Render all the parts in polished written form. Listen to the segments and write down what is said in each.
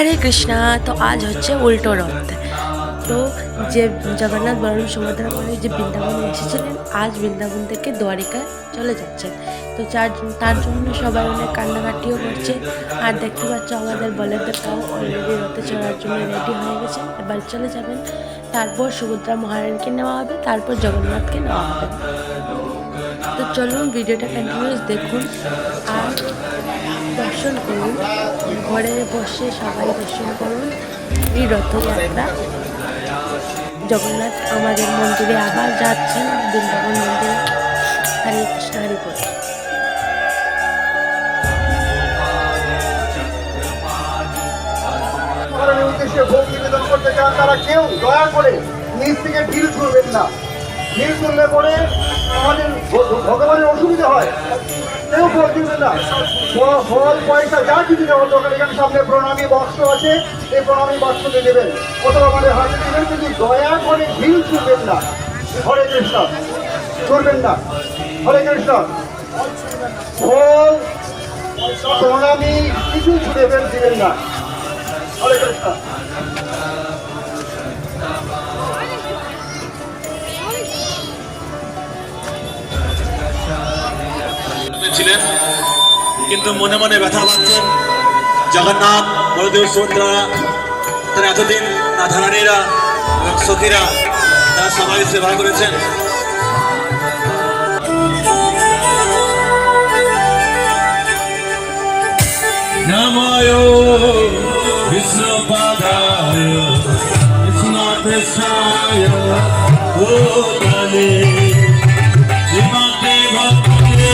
হরে কৃষ্ণা। তো আজ হচ্ছে উল্টো রথ। তো যে জগন্নাথ বলরাম সুভদ্রা করে যে বৃন্দাবনে এসেছিলেন, আজ বৃন্দাবন থেকে দ্বারিকায় চলে যাচ্ছেন। তো তার জন্য সবাই অনেক কান্নাকাটিও করছে। আর দেখতে পাচ্ছ আমাদের বলদেবটাও অলরেডি রথে চড়ার জন্য রেডি হয়ে গেছে, এবার চলে যাবেন। তারপর সুভদ্রা মহারানীকে নেওয়া হবে, তারপর জগন্নাথকে নেওয়া হবে। তো চলুন ভিডিওটা কন্টিনিউয়াস দেখুন আর দর্শন করুন। ঘরে বসে সবাই দর্শন করুন এই রথযাত্রা। জগন্নাথ আমাদের মন্দিরে আবার যাচ্ছেন, বৃন্দাবন মন্দিরে। হরে কৃষ্ণ, হরে বল। উদ্দেশ্যে ভোগ নিবেদন করতে চান তারা কেউ দয়া করে নিজ থেকে ঢিল ছুড়বেন না। ঢিল ছুড়লে পরে আমাদের ভগবানের অসুবিধা হয়। কেউ ফল দিবেন না, ফল পয়সা যা কিছু দেওয়ার দরকার এখানে সামনে প্রণামী বাক্স আছে, এই প্রণামী বাক্সতে দেবেন অথবা আমাদের হাতে দেবেন, কিন্তু দয়া করে ঢিল ছুড়বেন না। হরে কৃষ্ণ, ছুড়বেন না। হরে কৃষ্ণ। ফল প্রণামী কিছু ছুড়বেন দিবেন না। হরে কৃষ্ণ। ছিলেন কিন্তু মনে মনে ব্যথা পাচ্ছেন। জগন্নাথ বলদেব সুভদ্রা, তারা এতদিন রাধারানীরা এবং সখীরা তারা সবাই সেবা করেছেন। নমঃ বিষ্ণুপাদায় কৃষ্ণকেশায় গোপালে শ্রীমতে ভক্তে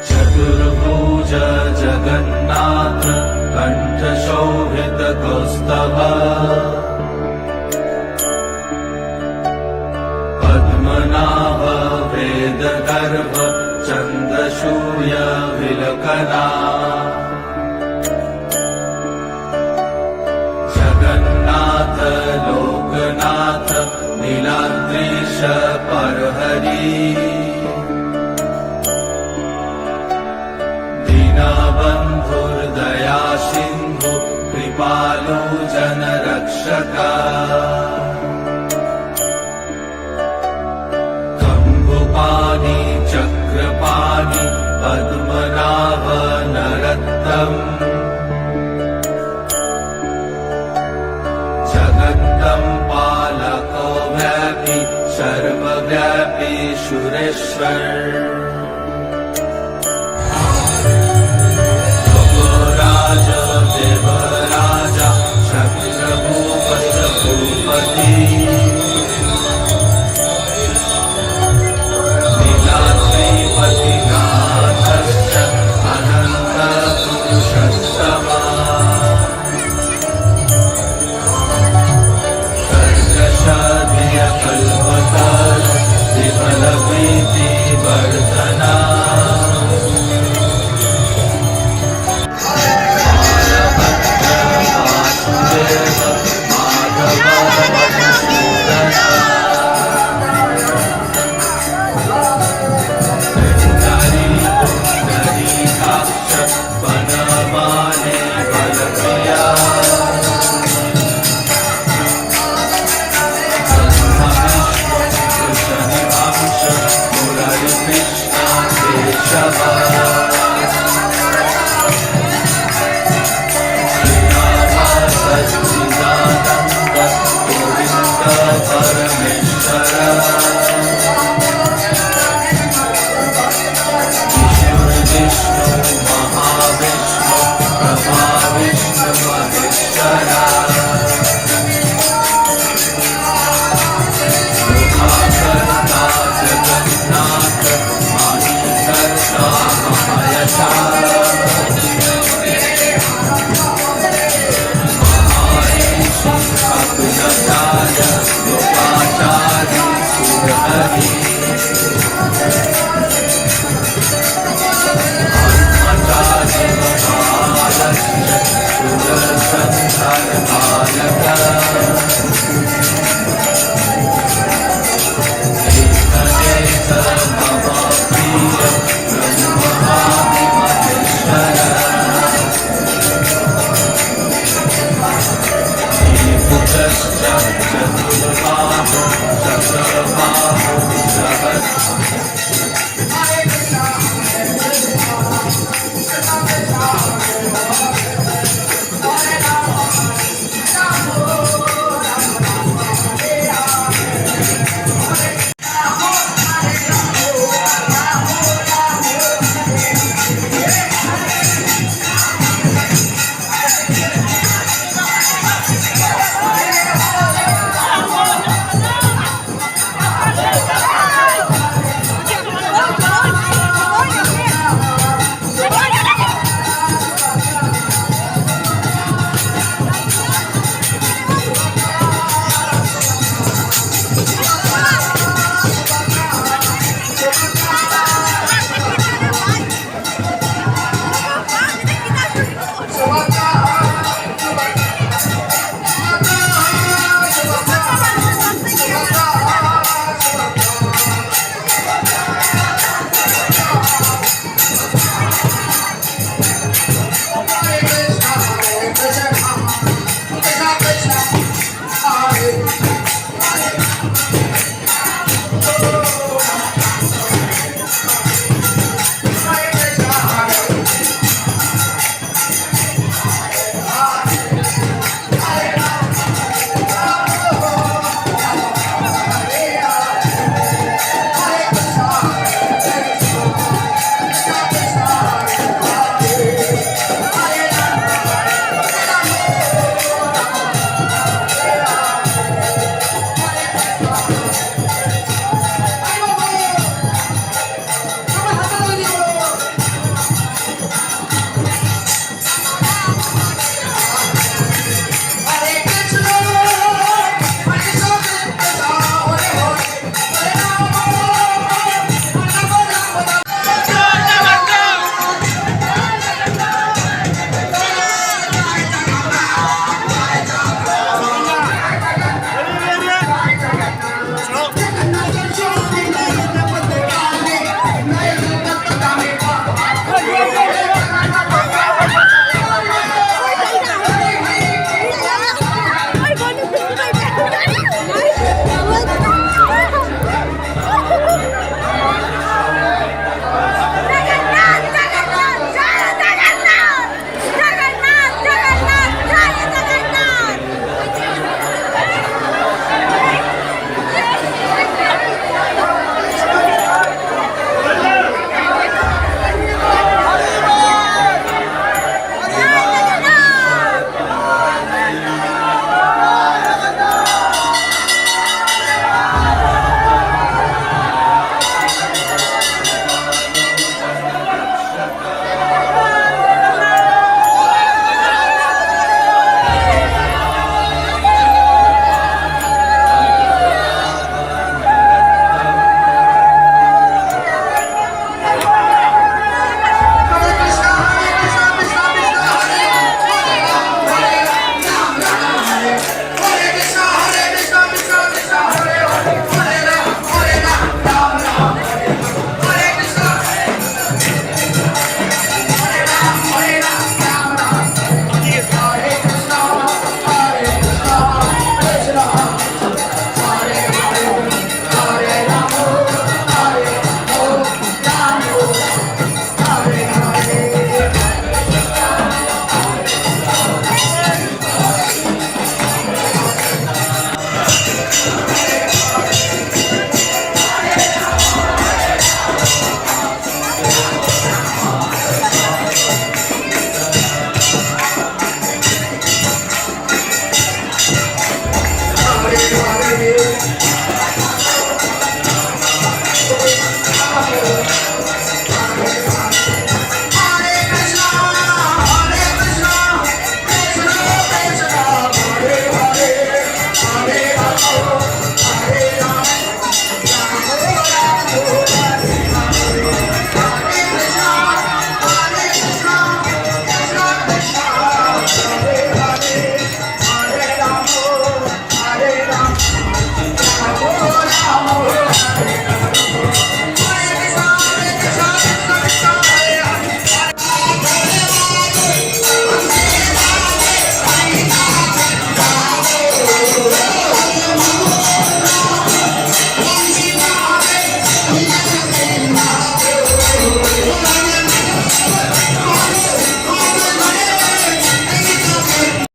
चतुर्भुज जगन्नाथ कंठ शोभित कौस्तभ पद्मनाभ वेद गर्भ चंद्रशूय विलकना जगन्नाथ लोकनाथ नीलाद्रीश परहरी बंधुर्दया सिंधु कृपालु जन रक्षका कंबुपानी चक्रपाणी पद्मनाभ नरत्तम जगत्तम पालको व्यापी सर्वव्यापी सुरेश्वर देवराजा शत्रभूपति